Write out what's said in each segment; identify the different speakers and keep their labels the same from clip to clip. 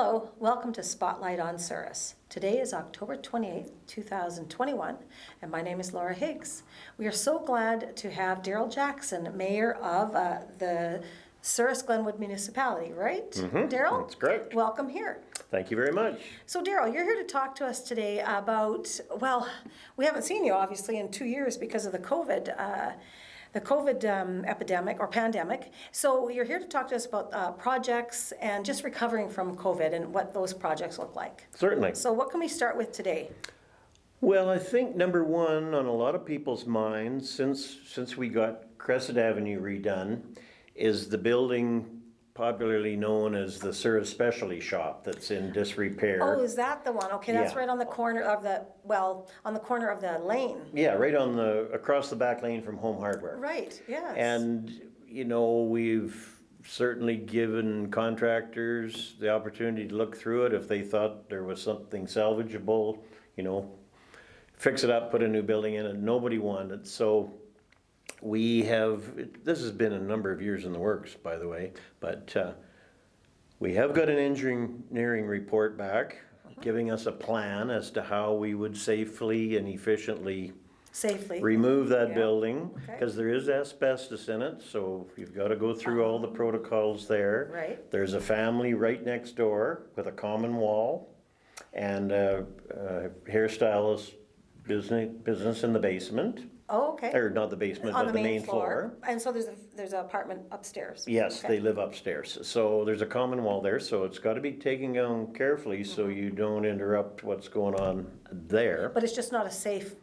Speaker 1: Hello, welcome to Spotlight on Souris. Today is October 28th, 2021, and my name is Laura Higgs. We are so glad to have Darryl Jackson, Mayor of the Souris Glenwood Municipality, right? Darryl?
Speaker 2: That's correct.
Speaker 1: Welcome here.
Speaker 2: Thank you very much.
Speaker 1: So Darryl, you're here to talk to us today about, well, we haven't seen you obviously in 2 years because of the COVID epidemic or pandemic. So you're here to talk to us about projects and just recovering from COVID and what those projects look like.
Speaker 2: Certainly.
Speaker 1: So what can we start with today?
Speaker 2: Well, I think number one on a lot of people's minds since we got Crescent Avenue redone is the building popularly known as the Souris Specialty Shop that's in disrepair.
Speaker 1: Oh, is that the one? Okay, that's
Speaker 2: Yeah.
Speaker 1: right on the corner of the, well, on the corner of the lane.
Speaker 2: Yeah, right on across the back lane from Home Hardware.
Speaker 1: Right, yes.
Speaker 2: And, you know, we've certainly given contractors the opportunity to look through it if they thought there was something salvageable, you know, fix it up, put a new building in it. Nobody wanted it. So we have, this has been a number of years in the works, by the way, but we have got an engineering report back giving us a plan as to how we would safely and efficiently remove that building, because there is asbestos in it, so you've got to go through all the protocols there.
Speaker 1: Right.
Speaker 2: There's a family right next door with a common wall and a hairstylist business in the basement.
Speaker 1: Oh, okay.
Speaker 2: Or not the basement,
Speaker 1: On
Speaker 2: but the main floor.
Speaker 1: And so there's an apartment upstairs.
Speaker 2: Yes,
Speaker 1: Okay.
Speaker 2: they live upstairs. So there's a common wall there, so it's got to be taken down carefully so you don't interrupt what's going on there.
Speaker 1: But it's just not a safe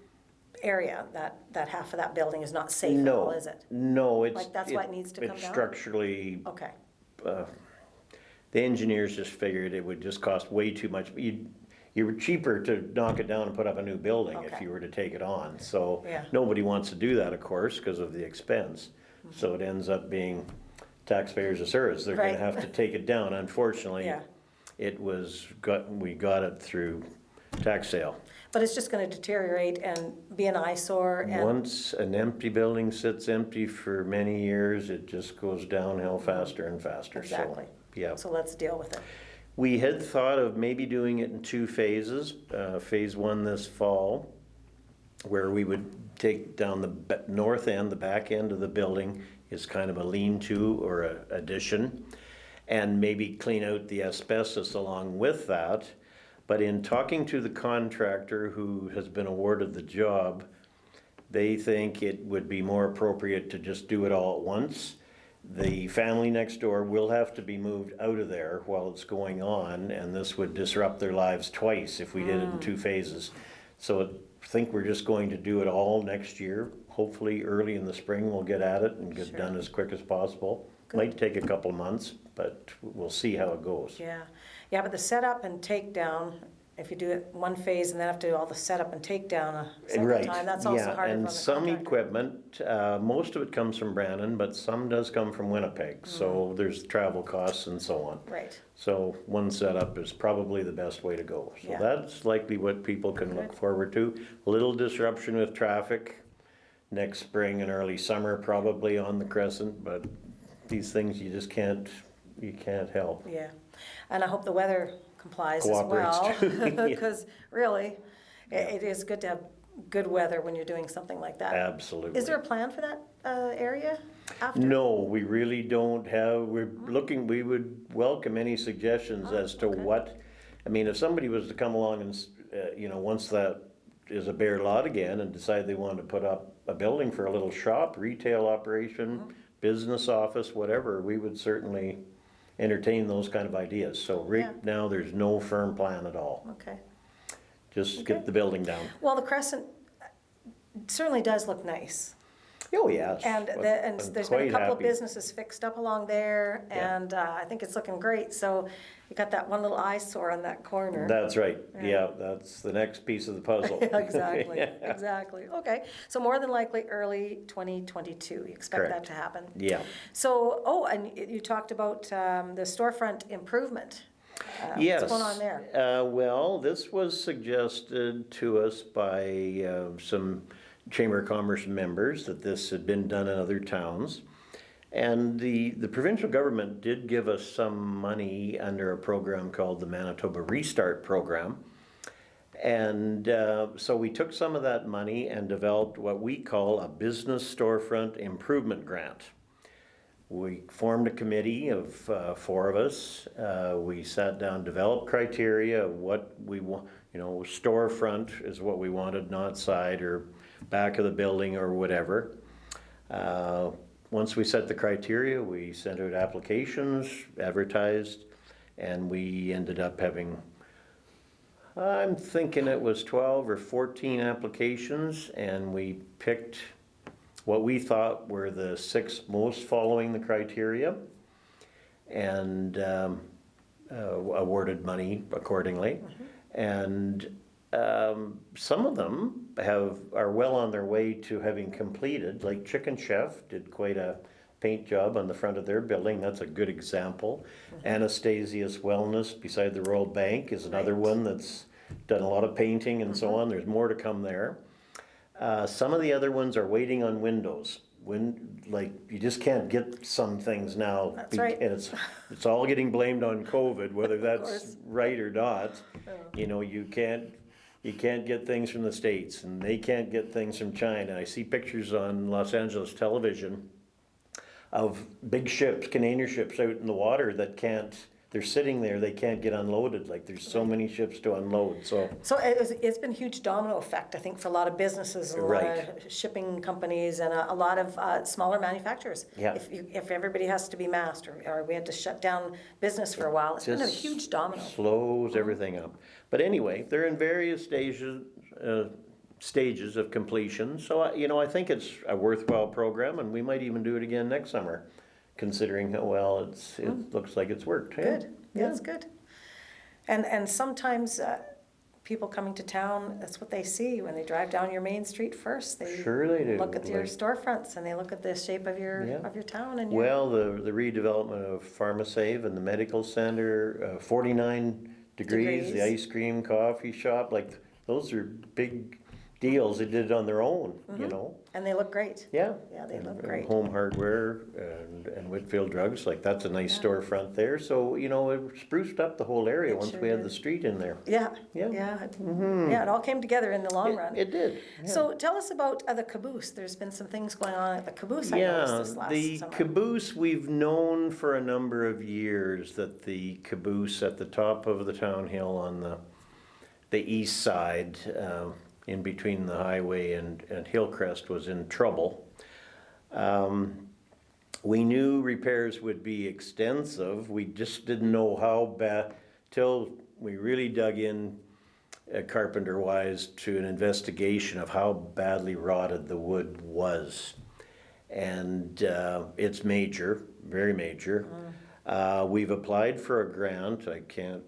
Speaker 1: area. That half of that building is not safe at all, is it?
Speaker 2: No, it's
Speaker 1: Like that's why it needs to come
Speaker 2: it's
Speaker 1: down?
Speaker 2: structurally.
Speaker 1: Okay.
Speaker 2: The engineers just figured it would just cost way too much. You were cheaper to knock it down and put up a new building if
Speaker 1: Okay.
Speaker 2: you were to take it on. So
Speaker 1: Yeah.
Speaker 2: nobody wants to do that, of course, because of the expense. So it ends up being taxpayers of Souris. They're going to
Speaker 1: Right.
Speaker 2: have to take it down. Unfortunately,
Speaker 1: Yeah.
Speaker 2: we got it through tax sale.
Speaker 1: But it's just going to deteriorate and be an eyesore. And
Speaker 2: Once an empty building sits empty for many years, it just goes downhill faster and faster.
Speaker 1: Exactly.
Speaker 2: So, yeah.
Speaker 1: So let's deal with it.
Speaker 2: We had thought of maybe doing it in two phases. Phase one this fall, where we would take down the north end, the back end of the building is kind of a lean-to or a addition, and maybe clean out the asbestos along with that. But in talking to the contractor who has been awarded the job, they think it would be more appropriate to just do it all at once. The family next door will have to be moved out of there while it's going on, and this would disrupt their lives twice if we did it in two phases. So I think we're just going to do it all next year. Hopefully early in the spring we'll get at it and get
Speaker 1: Sure.
Speaker 2: done as quick as possible.
Speaker 1: Good.
Speaker 2: Might take a couple months, but we'll see how it goes.
Speaker 1: Yeah. Yeah, but the setup and takedown, if you do it one phase and then have to do all the setup and takedown a second time, that's also harder
Speaker 2: and
Speaker 1: for the
Speaker 2: some
Speaker 1: contractor.
Speaker 2: equipment, most of it comes from Brandon, but some does come from Winnipeg. So there's travel costs and so on.
Speaker 1: Right.
Speaker 2: So one setup is probably the best way to go. So
Speaker 1: Yeah.
Speaker 2: that's likely what people can look forward to. A little disruption with traffic next spring and early summer probably on the Crescent, but these things you just can't help.
Speaker 1: Yeah. And I hope the weather complies as well.
Speaker 2: Cooperates too.
Speaker 1: Because really, it is good to have good weather when you're doing something like that.
Speaker 2: Absolutely.
Speaker 1: Is there a plan for that area after?
Speaker 2: No, we really don't have, we would welcome any suggestions as to what, I mean, if somebody was to come along and, you know, once that is a bare lot again and decide they wanted to put up a building for a little shop, retail operation, business office, whatever, we would certainly entertain those kind of ideas. So right now, there's no firm plan at all.
Speaker 1: Okay.
Speaker 2: Just get the building down.
Speaker 1: Well, the Crescent certainly does look nice.
Speaker 2: Oh, yes.
Speaker 1: And
Speaker 2: I'm
Speaker 1: there's been a
Speaker 2: quite
Speaker 1: couple of
Speaker 2: happy.
Speaker 1: businesses fixed up along there,
Speaker 2: Yeah.
Speaker 1: and I think it's looking great. So you got that one little eyesore on that corner.
Speaker 2: That's right. Yeah, that's the next piece of the puzzle.
Speaker 1: Exactly, exactly. Okay, so more than likely early 2022, you expect that
Speaker 2: Correct.
Speaker 1: to happen?
Speaker 2: Yeah.
Speaker 1: So, and you talked about the storefront improvement.
Speaker 2: Yes.
Speaker 1: What's going on there?
Speaker 2: Well, this was suggested to us by some Chamber of Commerce members that this had been done in other towns. And the provincial government did give us some money under a program called the Manitoba Restart Program. And so we took some of that money and developed what we call a business storefront improvement grant. We formed a committee of 4 of us. We sat down, developed criteria of what we want, storefront is what we wanted, not side or back of the building or whatever. Once we set the criteria, we sent out applications, advertised, and we ended up having, I'm thinking it was 12 or 14 applications, and we picked what we thought were the 6 most following the criteria, and awarded money accordingly. And some of them are well on their way to having completed, like Chicken Chef did quite a paint job on the front of their building. That's a good example. Anastasia's Wellness beside the Royal Bank is another one that's done a lot of painting and so on. There's more to come there. Some of the other ones are waiting on windows. Like, you just can't get some things now.
Speaker 1: That's right.
Speaker 2: And it's all getting blamed on COVID, whether that's right or not. You can't get things from the States, and they can't get things from China. I see pictures on Los Angeles television of big ships, container ships out in the water that they're sitting there, they can't get unloaded. Like, there's so many ships to unload, so.
Speaker 1: So it's been a huge domino effect, I think, for a lot of businesses, and a lot of shipping companies, and a lot of smaller manufacturers.
Speaker 2: Yeah.
Speaker 1: If everybody has to be masked, or we had to shut down business for a while, it's been a huge domino.
Speaker 2: Slows everything up. But anyway, they're in various stages of completion. So, I think it's a worthwhile program, and we might even do it again next summer, considering how well it looks like it's worked.
Speaker 1: Good, yeah, it's good. And sometimes people coming to town, that's what they see when they drive down your main street first.
Speaker 2: Sure they do.
Speaker 1: Look at your storefronts, and they look at the shape of your town. And
Speaker 2: well, the redevelopment of PharmaSave and the medical center, 49 degrees, the ice cream coffee shop, like, those are big deals. They did it on their own,
Speaker 1: And they look great.
Speaker 2: Yeah.
Speaker 1: Yeah, they look great.
Speaker 2: Home Hardware and Whitfield Drugs, like, that's a nice storefront there. So, it spruced up the whole area once we had the street in there.
Speaker 1: Yeah.
Speaker 2: Yeah.
Speaker 1: Yeah, it all came together in the long run.
Speaker 2: It did. Yeah.
Speaker 1: So tell us about the caboose. There's been some things going on at the caboose, I noticed this last
Speaker 2: the
Speaker 1: summer.
Speaker 2: caboose, we've known for a number of years that the caboose at the top of the town hill on the east side, in between the highway and Hillcrest, was in trouble. We knew repairs would be extensive. We just didn't know how bad, till we really dug in, carpenter-wise, to an investigation of how badly rotted the wood was. And it's major, very major. We've applied for a grant. I can't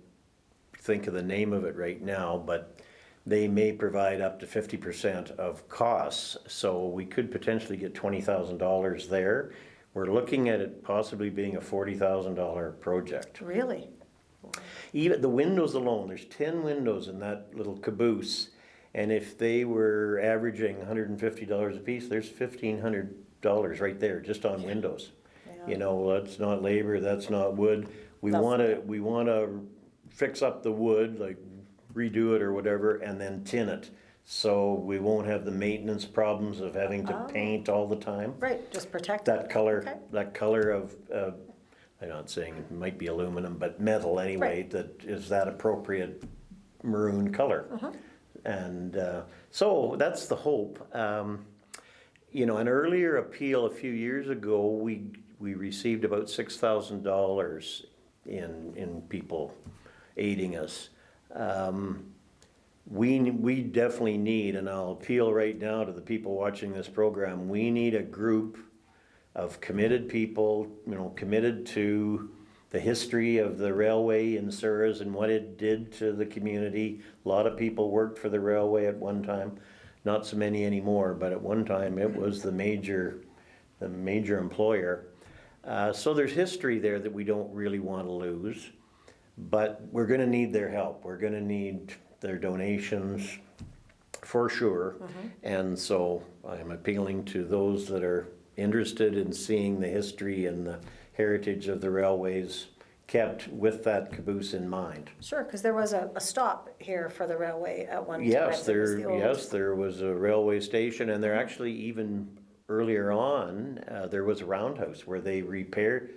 Speaker 2: think of the name of it right now, but they may provide up to 50% of costs, so we could potentially get $20,000 there. We're looking at it possibly being a $40,000 project.
Speaker 1: Really?
Speaker 2: Even the windows alone, there's 10 windows in that little caboose, and if they were averaging $150 a piece, there's $1,500 right there just on windows.
Speaker 1: Yeah.
Speaker 2: That's not labor, that's not wood. We want to fix up the wood, like redo it or whatever, and then tin it, so we won't have the maintenance problems of having to paint all the time.
Speaker 1: Right, just protect
Speaker 2: that color.
Speaker 1: Okay.
Speaker 2: That color of, I'm not saying it might be aluminum, but metal anyway.
Speaker 1: Right.
Speaker 2: That is that appropriate maroon color, and so that's the hope. An earlier appeal a few years ago, we received about $6,000 in people aiding us. We definitely need, and I'll appeal right now to the people watching this program, we need a group of committed people, committed to the history of the railway in Souris and what it did to the community. A lot of people worked for the railway at one time, not so many anymore, but at one time it was the major employer. So there's history there that we don't really want to lose. But we're going to need their help. We're going to need their donations for sure. And so I'm appealing to those that are interested in seeing the history and the heritage of the railways kept with that caboose in mind.
Speaker 1: Sure, because there was a stop here for the railway at one time.
Speaker 2: Yes,
Speaker 1: It was the old-
Speaker 2: there was a railway station, and there actually even earlier on, there was a roundhouse where they repaired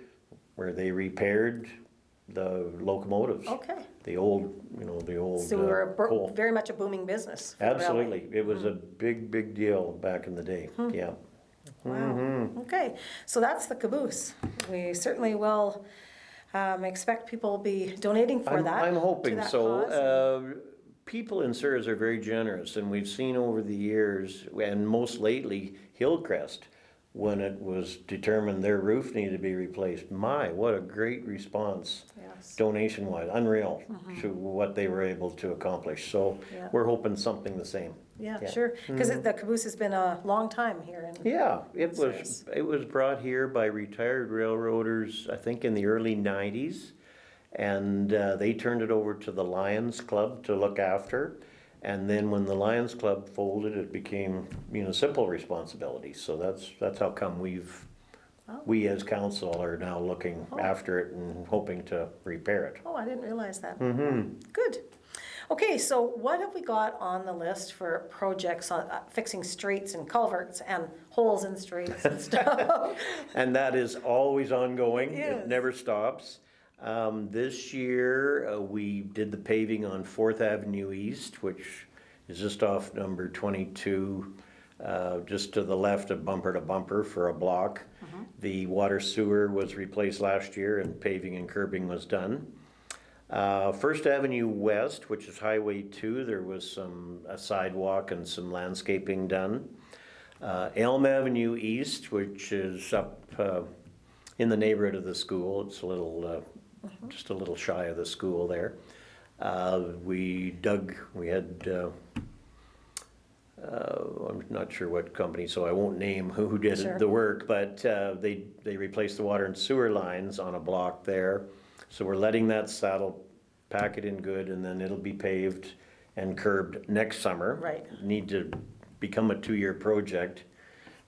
Speaker 2: the locomotives.
Speaker 1: Okay.
Speaker 2: The old, the old
Speaker 1: So we were
Speaker 2: coal.
Speaker 1: very much a booming business for the railway.
Speaker 2: Absolutely, it was a big deal back in the day, yeah.
Speaker 1: Wow, okay, so that's the caboose. We certainly will expect people will be donating for that.
Speaker 2: I'm
Speaker 1: to
Speaker 2: hoping
Speaker 1: that
Speaker 2: so.
Speaker 1: cause.
Speaker 2: People in Souris are very generous, and we've seen over the years, and most lately, Hillcrest, when it was determined their roof needed to be replaced. My, what a great response,
Speaker 1: Yes.
Speaker 2: donation-wise, unreal to what they were able to accomplish. So
Speaker 1: Yeah.
Speaker 2: we're hoping something the same.
Speaker 1: Yeah,
Speaker 2: Yeah.
Speaker 1: sure, because the caboose has been a long time here in.
Speaker 2: Yeah, it
Speaker 1: Souris.
Speaker 2: was brought here by retired railroaders, I think in the early 90s. And they turned it over to the Lions Club to look after. And then when the Lions Club folded, it became municipal responsibility. So that's how come we as council are now looking after it and hoping to repair it.
Speaker 1: Oh, I didn't realize that. Good. Okay, so what have we got on the list for projects on fixing streets and culverts and holes in streets and stuff?
Speaker 2: And that is always ongoing.
Speaker 1: Yes.
Speaker 2: It never stops. This year, we did the paving on 4th Avenue East, which is just off number 22, just to the left of Bumper to Bumper for a block. The water sewer was replaced last year and paving and curbing was done. 1st Avenue West, which is Highway 2, there was a sidewalk and some landscaping done. Elm Avenue East, which is up in the neighborhood of the school, it's a little, just a little shy of the school there. We had, I'm not sure what company, so I won't name who did
Speaker 1: Sure.
Speaker 2: the work, but they replaced the water and sewer lines on a block there. So we're letting that saddle, pack it in good, and then it'll be paved and curbed next summer.
Speaker 1: Right.
Speaker 2: Need to become a 2-year project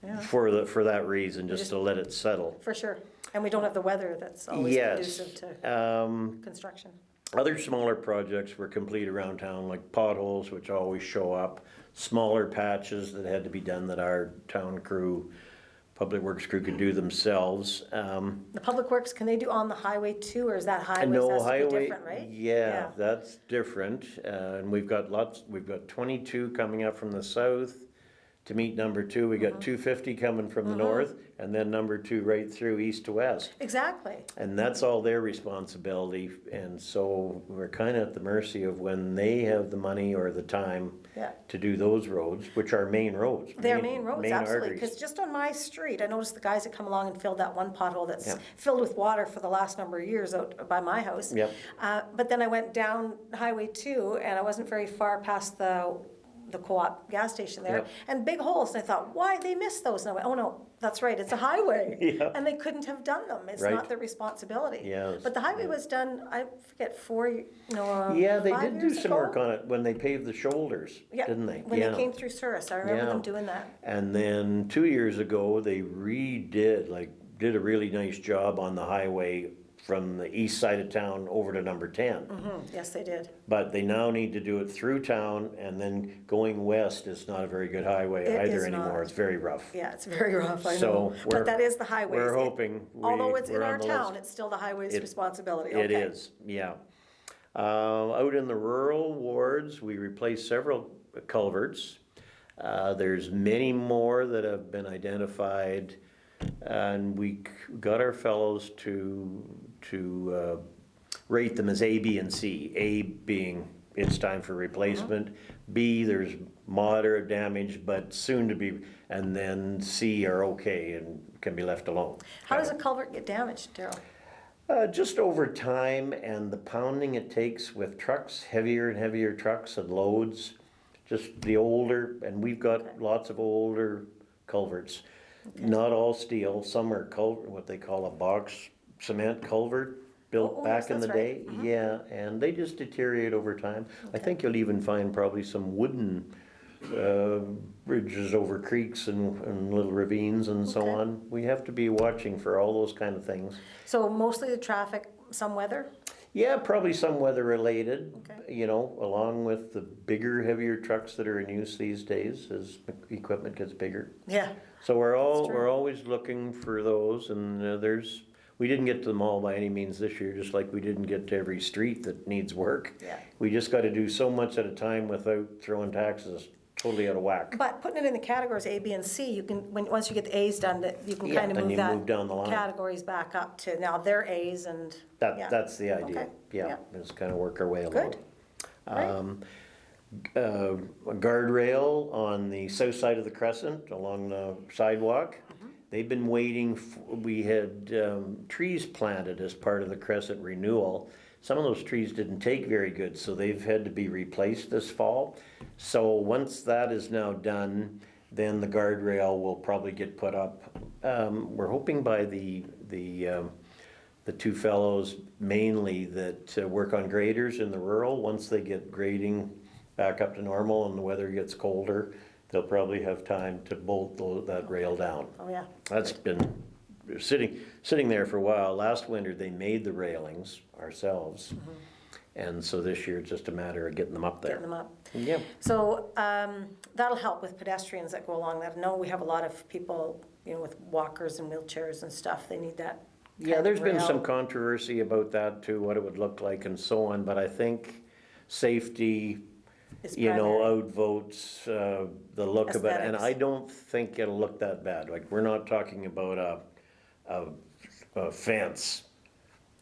Speaker 1: Yeah.
Speaker 2: for that reason, just to let it settle.
Speaker 1: For sure. And we don't have the weather that's always
Speaker 2: Yes.
Speaker 1: conducive to construction.
Speaker 2: Other smaller projects were complete around town, like potholes, which always show up, smaller patches that had to be done that our town crew, Public Works crew could do themselves.
Speaker 1: The Public Works, can they do on the highway too, or is that highways
Speaker 2: No,
Speaker 1: has to be
Speaker 2: highway,
Speaker 1: different, right?
Speaker 2: yeah, that's different, and we've got 22 coming up from the south to meet number 2. We got 250 coming from the north, and then number 2 right through east to west.
Speaker 1: Exactly.
Speaker 2: And that's all their responsibility, and so we're kind of at the mercy of when they have the money or the time
Speaker 1: Yeah.
Speaker 2: to do those roads, which are main roads.
Speaker 1: They're main roads, absolutely,
Speaker 2: arteries.
Speaker 1: because just on my street, I noticed the guys that come along and filled that one pothole that's
Speaker 2: Yeah.
Speaker 1: filled with water for the last number of years out by my house.
Speaker 2: Yep.
Speaker 1: But then I went down Highway 2, and I wasn't very far past the co-op gas station there,
Speaker 2: Yep.
Speaker 1: and big holes, and I thought, why they missed those? And I went, oh no, that's right, it's a highway.
Speaker 2: Yeah.
Speaker 1: And they couldn't have done them, it's
Speaker 2: Right.
Speaker 1: not their responsibility.
Speaker 2: Yes.
Speaker 1: But the highway was done, I forget,
Speaker 2: Yeah, they
Speaker 1: 5
Speaker 2: did do
Speaker 1: years
Speaker 2: some
Speaker 1: ago?
Speaker 2: work on it when they paved the shoulders,
Speaker 1: Yeah,
Speaker 2: didn't they?
Speaker 1: when
Speaker 2: Yeah.
Speaker 1: they came through Souris, I remember
Speaker 2: Yeah.
Speaker 1: them doing that.
Speaker 2: And then 2 years ago, they did a really nice job on the highway from the east side of town over to number 10.
Speaker 1: Yes, they did.
Speaker 2: But they now need to do it through town, and then going west is not a very good highway
Speaker 1: It
Speaker 2: either
Speaker 1: is
Speaker 2: anymore.
Speaker 1: not.
Speaker 2: It's very rough.
Speaker 1: Yeah, it's very rough, I
Speaker 2: So
Speaker 1: know.
Speaker 2: we're-
Speaker 1: But that is the highways.
Speaker 2: We're hoping.
Speaker 1: Although it's in
Speaker 2: we're
Speaker 1: our
Speaker 2: on the
Speaker 1: town,
Speaker 2: list.
Speaker 1: it's still the highway's
Speaker 2: It-
Speaker 1: responsibility.
Speaker 2: It
Speaker 1: Okay.
Speaker 2: is, yeah. Out in the rural wards, we replaced several culverts. There's many more that have been identified, and we got our fellows to rate them as A, B, and C. A being it's time for replacement. B, there's moderate damage, but soon to be, and then C are okay and can be left alone.
Speaker 1: How does a culvert get damaged, Darryl?
Speaker 2: Just over time and the pounding it takes with trucks, heavier and heavier trucks and loads, just the older, and we've got lots of older culverts. Not all steel, some are what they call a box cement culvert, built
Speaker 1: Oh,
Speaker 2: back
Speaker 1: yes,
Speaker 2: in the
Speaker 1: that's
Speaker 2: day.
Speaker 1: right.
Speaker 2: Yeah, and they just deteriorate over time. I think you'll even find probably some wooden bridges over creeks and little ravines and so
Speaker 1: Okay.
Speaker 2: on. We have to be watching for all those kind of things.
Speaker 1: So mostly the traffic, some weather?
Speaker 2: Yeah, probably some weather related,
Speaker 1: Okay.
Speaker 2: you know, along with the bigger, heavier trucks that are in use these days as equipment gets bigger.
Speaker 1: Yeah.
Speaker 2: So
Speaker 1: That's true.
Speaker 2: we're always looking for those, and we didn't get to them all by any means this year, just like we didn't get to every street that needs work.
Speaker 1: Yeah.
Speaker 2: We just gotta do so much at a time without throwing taxes totally out of whack.
Speaker 1: But putting it in the categories A, B, and C, you can, once you get the A's done, that you can
Speaker 2: Yeah,
Speaker 1: kind of
Speaker 2: then
Speaker 1: move
Speaker 2: you move down the
Speaker 1: that
Speaker 2: line.
Speaker 1: categories back up to, now they're A's and, yeah.
Speaker 2: That's the idea,
Speaker 1: Okay.
Speaker 2: yeah, just kinda work our way along.
Speaker 1: Good. Right.
Speaker 2: A guardrail on the south side of the Crescent along the sidewalk. They've been waiting, we had trees planted as part of the Crescent renewal. Some of those trees didn't take very good, so they've had to be replaced this fall. So once that is now done, then the guardrail will probably get put up. We're hoping by the two fellows mainly that work on graders in the rural, once they get grading back up to normal and the weather gets colder, they'll probably have time to bolt that rail down.
Speaker 1: Oh, yeah.
Speaker 2: That's been sitting there for a while. Last winter, they made the railings ourselves. And so this year, it's just a matter of getting them up there.
Speaker 1: Getting them up.
Speaker 2: Yeah.
Speaker 1: So that'll help with pedestrians that go along that. I know we have a lot of people, you know, with walkers and wheelchairs and stuff. They need that.
Speaker 2: Yeah, there's been some
Speaker 1: rail.
Speaker 2: controversy about that too, what it would look like and so on, but I think safety,
Speaker 1: Is
Speaker 2: you know,
Speaker 1: primary.
Speaker 2: outvotes the look of it, and
Speaker 1: Aesthetics.
Speaker 2: I don't think it'll look that bad. Like, we're not talking about a fence.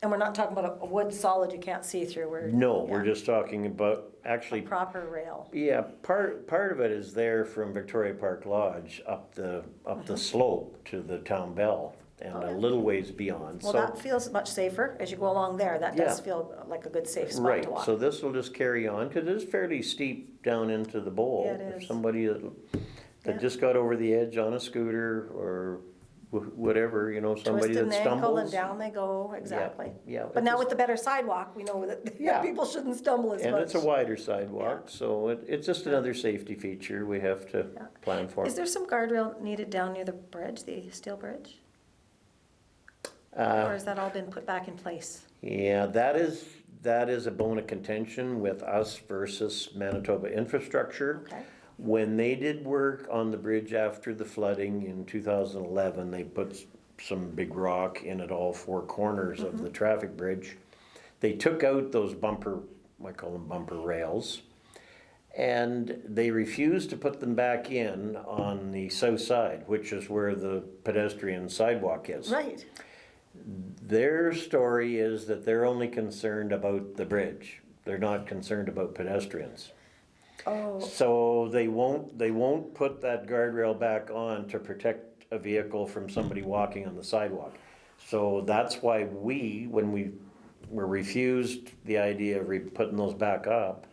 Speaker 1: And we're not talking about a wood solid you can't see through.
Speaker 2: No, we're
Speaker 1: yeah,
Speaker 2: just talking about,
Speaker 1: a
Speaker 2: actually,
Speaker 1: proper rail.
Speaker 2: yeah, part of it is there from Victoria Park Lodge up the slope to the town bell and a
Speaker 1: Okay.
Speaker 2: little ways beyond,
Speaker 1: Well,
Speaker 2: so.
Speaker 1: that feels much safer as you go along there. That does
Speaker 2: Yeah.
Speaker 1: feel like a good safe spot
Speaker 2: Right,
Speaker 1: to walk.
Speaker 2: so this will just carry on, cause it's fairly steep down into the bowl.
Speaker 1: Yeah, it
Speaker 2: If
Speaker 1: is.
Speaker 2: somebody that
Speaker 1: Yeah.
Speaker 2: just got over the edge on a scooter or whatever, you know, somebody
Speaker 1: Twisted
Speaker 2: that
Speaker 1: an ankle and
Speaker 2: stumbles.
Speaker 1: down they go, exactly.
Speaker 2: Yeah.
Speaker 1: But now
Speaker 2: it's
Speaker 1: with the better sidewalk, we know that
Speaker 2: Yeah.
Speaker 1: people shouldn't stumble as
Speaker 2: And
Speaker 1: much.
Speaker 2: it's a wider sidewalk, so it's just another safety feature we have to
Speaker 1: Yeah.
Speaker 2: plan for.
Speaker 1: Is there some guardrail needed down near the bridge, the steel bridge? Or
Speaker 2: Uh,
Speaker 1: has that all been put back in place?
Speaker 2: Yeah, that is a bone of contention with us versus Manitoba Infrastructure.
Speaker 1: Okay.
Speaker 2: When they did work on the bridge after the flooding in 2011, they put some big rock in at all four corners of the traffic bridge. They took out those bumper, I call them bumper rails, and they refused to put them back in on the south side, which is where the pedestrian sidewalk is.
Speaker 1: Right.
Speaker 2: Their story is that they're only concerned about the bridge. They're not concerned about pedestrians.
Speaker 1: Oh,
Speaker 2: So they won't put that guardrail back on to protect a vehicle from somebody walking on the sidewalk. So that's why when we were refused the idea of putting those back up,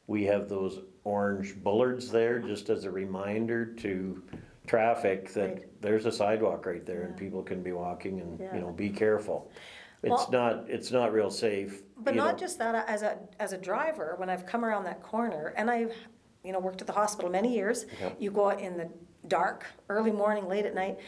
Speaker 2: we have those orange bullards there just as a reminder to traffic that
Speaker 1: Right.
Speaker 2: there's a sidewalk right there and
Speaker 1: Yeah.
Speaker 2: people can be walking and,
Speaker 1: Yeah.
Speaker 2: you know, be careful.
Speaker 1: Well-
Speaker 2: It's not real safe.
Speaker 1: but
Speaker 2: you
Speaker 1: not
Speaker 2: know.
Speaker 1: just that, as a driver, when I've come around that corner, and I've, you know, worked at the hospital many years,
Speaker 2: Yeah.
Speaker 1: you go out in the dark, early morning, late at night,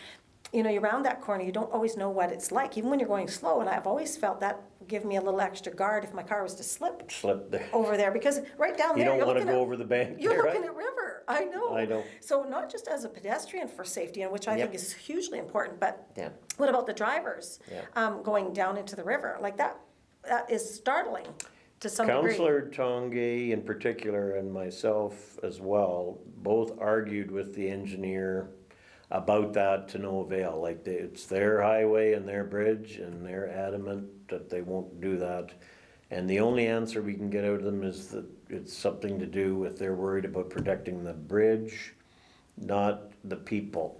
Speaker 1: you know, you're around that corner, you don't always know what it's like, even when you're going slow, and I've always felt that give me a little extra guard if my car was to slip
Speaker 2: Slip there.
Speaker 1: over there, because right down
Speaker 2: You
Speaker 1: there,
Speaker 2: don't
Speaker 1: you're
Speaker 2: wanna
Speaker 1: looking
Speaker 2: go
Speaker 1: at,
Speaker 2: over the bank
Speaker 1: you're
Speaker 2: there,
Speaker 1: looking
Speaker 2: right?
Speaker 1: at river, I know.
Speaker 2: I know.
Speaker 1: So not just as a pedestrian for safety, and which I
Speaker 2: Yep.
Speaker 1: think is hugely important, but
Speaker 2: Yeah.
Speaker 1: what about the drivers?
Speaker 2: Yeah.
Speaker 1: Going down into the river, like that is startling to some degree.
Speaker 2: Counselor Tongay in particular and myself as well, both argued with the engineer about that to no avail. Like it's their highway and their bridge and they're adamant that they won't do that. And the only answer we can get out of them is that it's something to do with they're worried about protecting the bridge, not the people.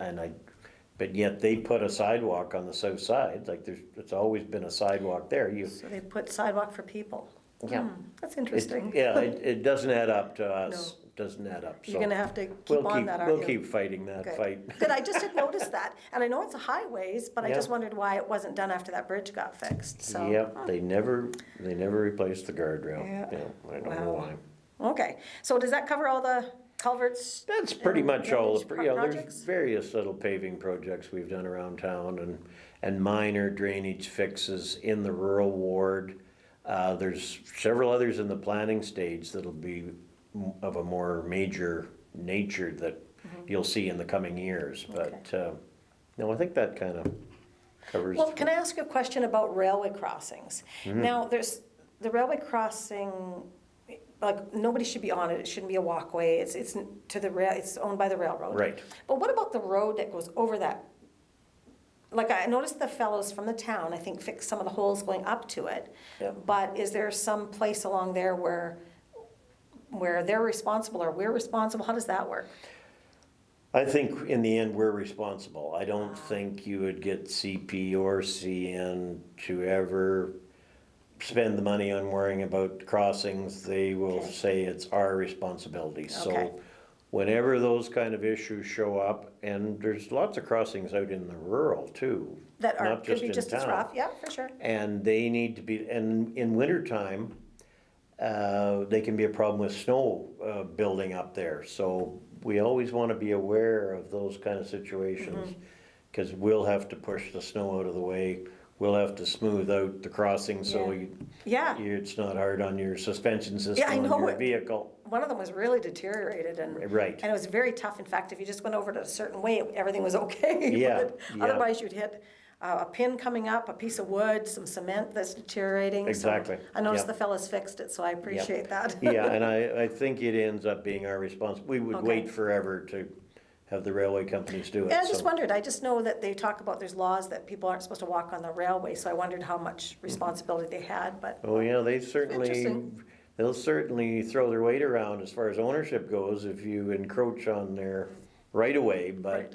Speaker 2: But yet they put a sidewalk on the south side, like it's always been a sidewalk there.
Speaker 1: So they put sidewalk for people.
Speaker 2: Yeah.
Speaker 1: That's interesting.
Speaker 2: It doesn't add up to us, doesn't add up, so.
Speaker 1: You're gonna have to keep on that, aren't you?
Speaker 2: We'll keep fighting that
Speaker 1: Good.
Speaker 2: fight.
Speaker 1: Good, I just had noticed that, and I know it's a highways, but I
Speaker 2: Yeah.
Speaker 1: just wondered why it wasn't done after that bridge got fixed, so.
Speaker 2: Yep, they never replaced the guardrail.
Speaker 1: Yeah.
Speaker 2: I don't know
Speaker 1: Wow.
Speaker 2: why.
Speaker 1: Okay, so does that cover all the culverts?
Speaker 2: That's pretty
Speaker 1: and
Speaker 2: much all,
Speaker 1: drainage
Speaker 2: yeah, there's
Speaker 1: projects?
Speaker 2: various little paving projects we've done around town and minor drainage fixes in the rural ward. There's several others in the planning stage that'll be of a more major nature that you'll see in the coming years, but, no, I think that kind of covers.
Speaker 1: Well, can I ask you a question about railway crossings? Now, there's the railway crossing, like, nobody should be on it, it shouldn't be a walkway, it's to the rail, it's owned by the railroad.
Speaker 2: Right.
Speaker 1: But what about the road that goes over that? Like, I noticed the fellows from the town, I think, fixed some of the holes going up to it.
Speaker 2: Yeah.
Speaker 1: But is there some place along there where they're responsible or we're responsible? How does that work?
Speaker 2: I think in the end, we're responsible. I don't think you would get CP or CN to ever spend the money on worrying about crossings. They will
Speaker 1: Okay.
Speaker 2: say it's our responsibility. So
Speaker 1: Okay.
Speaker 2: whenever those kind of issues show up, and there's lots of crossings out in the rural too.
Speaker 1: That are,
Speaker 2: not
Speaker 1: could be
Speaker 2: in
Speaker 1: just as
Speaker 2: town.
Speaker 1: rough, yeah, for sure.
Speaker 2: And they need to be, and in wintertime, they can be a problem with snow building up there. So we always want to be aware of those kind of situations, because we'll have to push the snow out of the way. We'll have to smooth out the crossing so
Speaker 1: Yeah.
Speaker 2: it's not hard on your suspension system
Speaker 1: I
Speaker 2: on
Speaker 1: know
Speaker 2: your
Speaker 1: it.
Speaker 2: vehicle.
Speaker 1: One of them was really deteriorated and.
Speaker 2: Right.
Speaker 1: And it was very tough. In fact, if you just went over it a certain way, everything was okay.
Speaker 2: Yeah,
Speaker 1: But
Speaker 2: yeah.
Speaker 1: otherwise, you'd hit a pin coming up, a piece of wood, some cement that's deteriorating. So
Speaker 2: Exactly,
Speaker 1: I noticed
Speaker 2: yeah.
Speaker 1: the fellas fixed it, so I appreciate that.
Speaker 2: Yeah, and I think it ends up being our we would
Speaker 1: Okay.
Speaker 2: wait forever to have the railway companies do it.
Speaker 1: And I just
Speaker 2: so.
Speaker 1: wondered, I just know that they talk about there's laws that people aren't supposed to walk on the railway, so I wondered how much responsibility they had, but.
Speaker 2: Oh, yeah,
Speaker 1: Interesting.
Speaker 2: they'll certainly throw their weight around as far as ownership goes if you encroach on their right of way, but
Speaker 1: Right.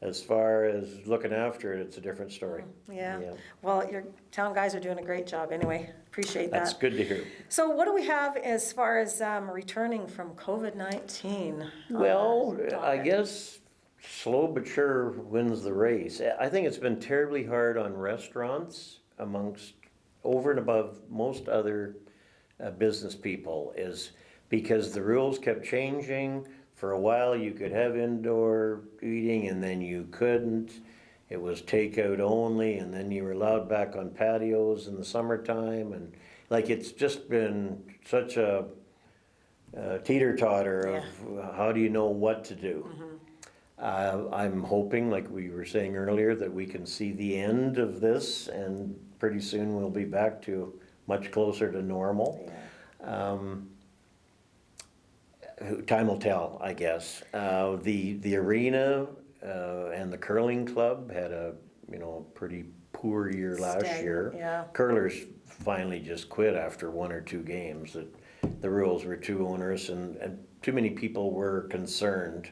Speaker 2: as far as looking after it, it's a different story.
Speaker 1: Yeah,
Speaker 2: Yeah.
Speaker 1: well, your town guys are doing a great job anyway, appreciate that.
Speaker 2: That's good to hear.
Speaker 1: So what do we have as far as returning from COVID-19?
Speaker 2: Well, I guess slow but sure wins the race. I think it's been terribly hard on restaurants amongst, over and above most other business people, is because the rules kept changing. For a while, you could have indoor eating and then you couldn't. It was takeout only, and then you were allowed back on patios in the summertime. And like, it's just been such a teeter-totter of how do you know what to do. I'm hoping, like we were saying earlier, that we can see the end of this, and pretty soon we'll be back to much closer to normal. Time will tell, I guess. The arena and the curling club had a pretty poor year last year.
Speaker 1: Yeah.
Speaker 2: Curlers finally just quit after one or two games. That the rules were too onerous, and too many people were concerned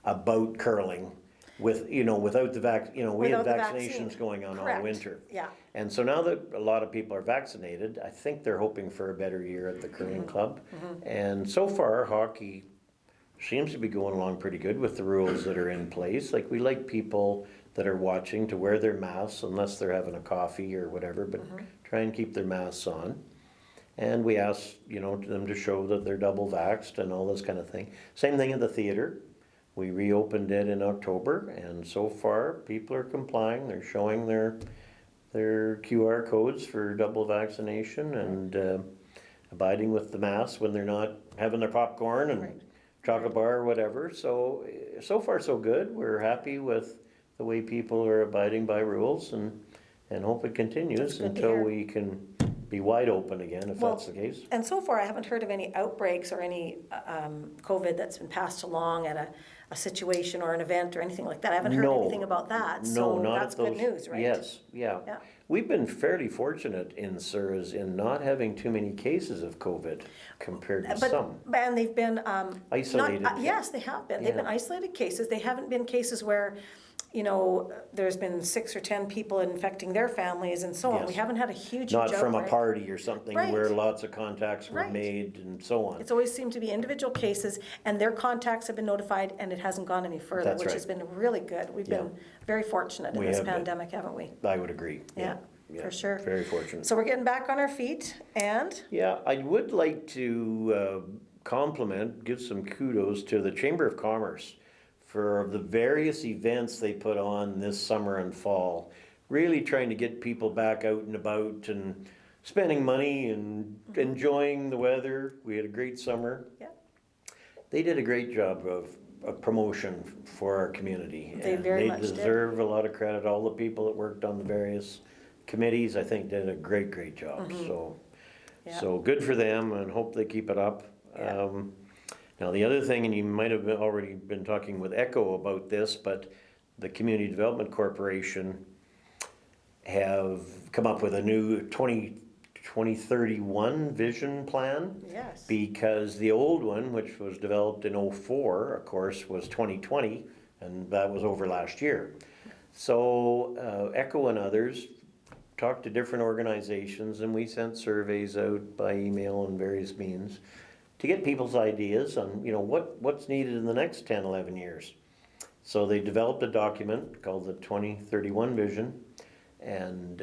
Speaker 2: about curling with without the we had
Speaker 1: Without the
Speaker 2: vaccinations
Speaker 1: vaccine.
Speaker 2: going on
Speaker 1: Correct.
Speaker 2: all winter.
Speaker 1: Yeah.
Speaker 2: And so now that a lot of people are vaccinated, I think they're hoping for a better year at the curling club. And so far, hockey seems to be going along pretty good with the rules that are in place. Like, we like people that are watching to wear their masks unless they're having a coffee or whatever, but try and keep their masks on. And we ask, them to show that they're double vaxxed and all this kind of thing. Same thing at the theater. We reopened it in October, and so far, people are complying. They're showing their QR codes for double vaccination and abiding with the mask when they're not having their popcorn and chocolate bar or whatever. So far so good. We're happy with the way people are abiding by rules, and hope it continues
Speaker 1: good to
Speaker 2: until
Speaker 1: hear.
Speaker 2: we can be wide open again, if
Speaker 1: Well,
Speaker 2: that's the case.
Speaker 1: And so far, I haven't heard of any outbreaks or any COVID that's been passed along at a situation or an event or anything like that. I haven't heard
Speaker 2: No.
Speaker 1: anything about that,
Speaker 2: No,
Speaker 1: so
Speaker 2: not
Speaker 1: that's
Speaker 2: at those.
Speaker 1: good news, right?
Speaker 2: Yes, yeah.
Speaker 1: Yeah.
Speaker 2: We've been fairly fortunate in Souris in not having too many cases of COVID compared to some.
Speaker 1: And they've been.
Speaker 2: Isolated.
Speaker 1: Yes, they have been. They've been
Speaker 2: Yeah.
Speaker 1: isolated cases. They haven't been cases where, there's been 6 or 10 people infecting their families and so on. We
Speaker 2: Yes.
Speaker 1: haven't had a huge
Speaker 2: Not from a
Speaker 1: outbreak.
Speaker 2: party or something
Speaker 1: Right.
Speaker 2: where lots of contacts were
Speaker 1: Right.
Speaker 2: made and so on.
Speaker 1: It's always seemed to be individual cases, and their contacts have been notified, and it hasn't gone any further,
Speaker 2: That's
Speaker 1: which
Speaker 2: right.
Speaker 1: has been really good. We've been very fortunate in
Speaker 2: We
Speaker 1: this
Speaker 2: have been.
Speaker 1: pandemic, haven't we?
Speaker 2: I would agree.
Speaker 1: Yeah, for sure.
Speaker 2: Very fortunate.
Speaker 1: So we're getting back on our feet, and
Speaker 2: Yeah, I would like to give some kudos to the Chamber of Commerce for the various events they put on this summer and fall, really trying to get people back out and about and spending money and enjoying the weather. We had a great summer.
Speaker 1: Yeah.
Speaker 2: They did a great job of promotion for our community.
Speaker 1: They
Speaker 2: and
Speaker 1: very much
Speaker 2: They
Speaker 1: did.
Speaker 2: deserve a lot of credit. All the people that worked on the various committees, I think, did a great job.
Speaker 1: Yeah.
Speaker 2: So good for them, and hope they keep it up.
Speaker 1: Yeah.
Speaker 2: Now, the other thing, and you might have already been talking with Echo about this, but the Community Development Corporation have come up with a new 2031 vision plan.
Speaker 1: Yes.
Speaker 2: Because the old one, which was developed in '04, of course, was 2020, and that was over last year. So Echo and others talked to different organizations, and we sent surveys out by email and various means to get people's ideas on, what's needed in the next 10, 11 years. So they developed a document called the 2031 Vision, and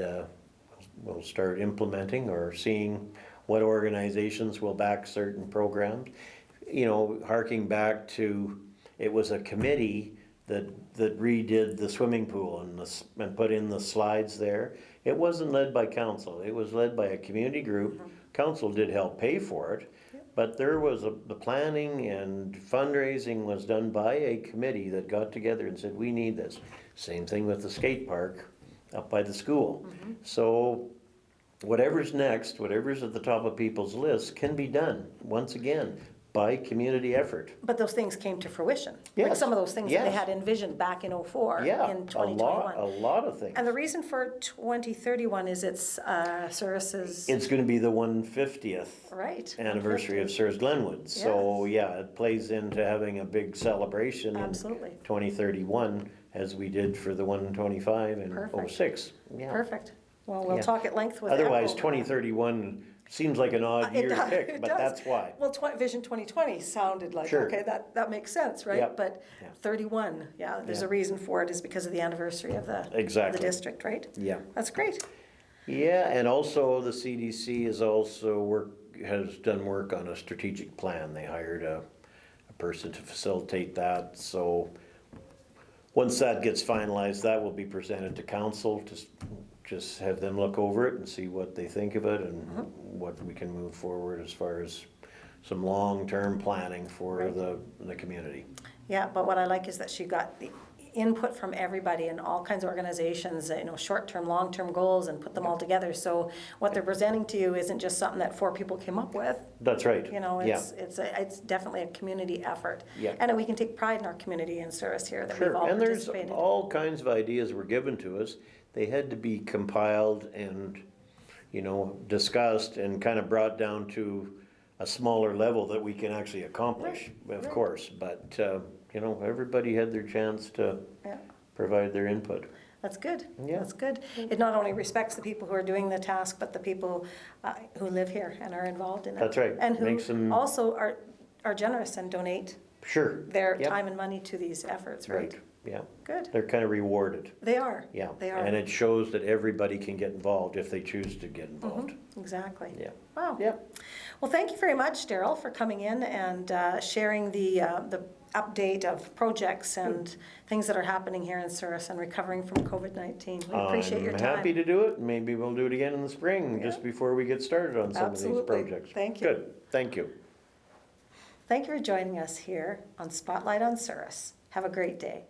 Speaker 2: we'll start implementing or seeing what organizations will back certain programs. Harking back to, it was a committee that redid the swimming pool and put in the slides there. It wasn't led by council, it was led by a community group. Council did help pay for it, but there was the planning and fundraising was done by a committee that got together and said, we need this. Same thing with the skate park up by the school. So whatever's next, whatever's at the top of people's lists can be done, once again, by community effort.
Speaker 1: But those things came to fruition.
Speaker 2: Yes.
Speaker 1: Like some of those things that they
Speaker 2: Yes.
Speaker 1: had envisioned back in '04,
Speaker 2: Yeah,
Speaker 1: in 2021.
Speaker 2: a lot of things.
Speaker 1: And the reason for 2031 is it's Souris's,
Speaker 2: It's gonna be the 150th
Speaker 1: right?
Speaker 2: anniversary of Souris Glenwood. So, yeah, it plays into having a big celebration in
Speaker 1: Absolutely.
Speaker 2: 2031, as we did for the 125 in
Speaker 1: Perfect.
Speaker 2: '06. Yeah.
Speaker 1: Perfect. Well, we'll
Speaker 2: Yeah.
Speaker 1: talk at length with
Speaker 2: Otherwise,
Speaker 1: Echo.
Speaker 2: 2031 seems like an odd
Speaker 1: It
Speaker 2: year to
Speaker 1: does-
Speaker 2: pick,
Speaker 1: it
Speaker 2: but
Speaker 1: does.
Speaker 2: that's why.
Speaker 1: Well, Vision 2020 sounded like,
Speaker 2: Sure.
Speaker 1: okay, that makes sense, right?
Speaker 2: Yep.
Speaker 1: But
Speaker 2: Yeah.
Speaker 1: 31, yeah, there's
Speaker 2: Yeah.
Speaker 1: a reason for it, is because of the anniversary of the
Speaker 2: Exactly.
Speaker 1: district, right?
Speaker 2: Yeah.
Speaker 1: That's great.
Speaker 2: Yeah, and also the CDC has done work on a strategic plan. They hired a person to facilitate that. So once that gets finalized, that will be presented to council, just have them look over it and see what they think of it and what we can move forward as far as some long-term planning for
Speaker 1: Right.
Speaker 2: the community.
Speaker 1: Yeah, but what I like is that she got the input from everybody and all kinds of organizations, short-term, long-term goals, and put them all together. So what they're presenting to you isn't just something that 4 people came up with.
Speaker 2: That's right.
Speaker 1: It's definitely a community effort.
Speaker 2: Yeah.
Speaker 1: And we can take pride in our community in Souris here that we've
Speaker 2: Sure,
Speaker 1: all
Speaker 2: and there's
Speaker 1: participated.
Speaker 2: all kinds of ideas were given to us. They had to be compiled and, discussed and kind of brought down to a smaller level that we can actually accomplish, of
Speaker 1: right.
Speaker 2: course. But, everybody had their chance to
Speaker 1: Yeah.
Speaker 2: provide their input.
Speaker 1: That's good.
Speaker 2: Yeah.
Speaker 1: That's good. It not only respects the people who are doing the task, but the people who live here and are involved in it.
Speaker 2: That's right.
Speaker 1: And who
Speaker 2: Makes them-
Speaker 1: also are generous and donate
Speaker 2: Sure.
Speaker 1: their
Speaker 2: Yep.
Speaker 1: time and money to these efforts, right?
Speaker 2: Yeah,
Speaker 1: Good.
Speaker 2: they're kind of rewarded.
Speaker 1: They are.
Speaker 2: Yeah.
Speaker 1: They are.
Speaker 2: And it shows that everybody can get involved if they choose to get involved.
Speaker 1: Exactly.
Speaker 2: Yeah.
Speaker 1: Wow.
Speaker 2: Yep.
Speaker 1: Well, thank you very much, Darryl, for coming in and sharing the update of projects and things that are happening here in Souris and recovering from COVID-19. We appreciate your
Speaker 2: I'm
Speaker 1: time.
Speaker 2: happy to do it. Maybe we'll do it again in the spring,
Speaker 1: Yeah.
Speaker 2: just before we get started on some of
Speaker 1: Absolutely.
Speaker 2: these projects.
Speaker 1: Thank you.
Speaker 2: Good, thank you.
Speaker 1: Thank you for joining us here on Spotlight on Souris. Have a great day.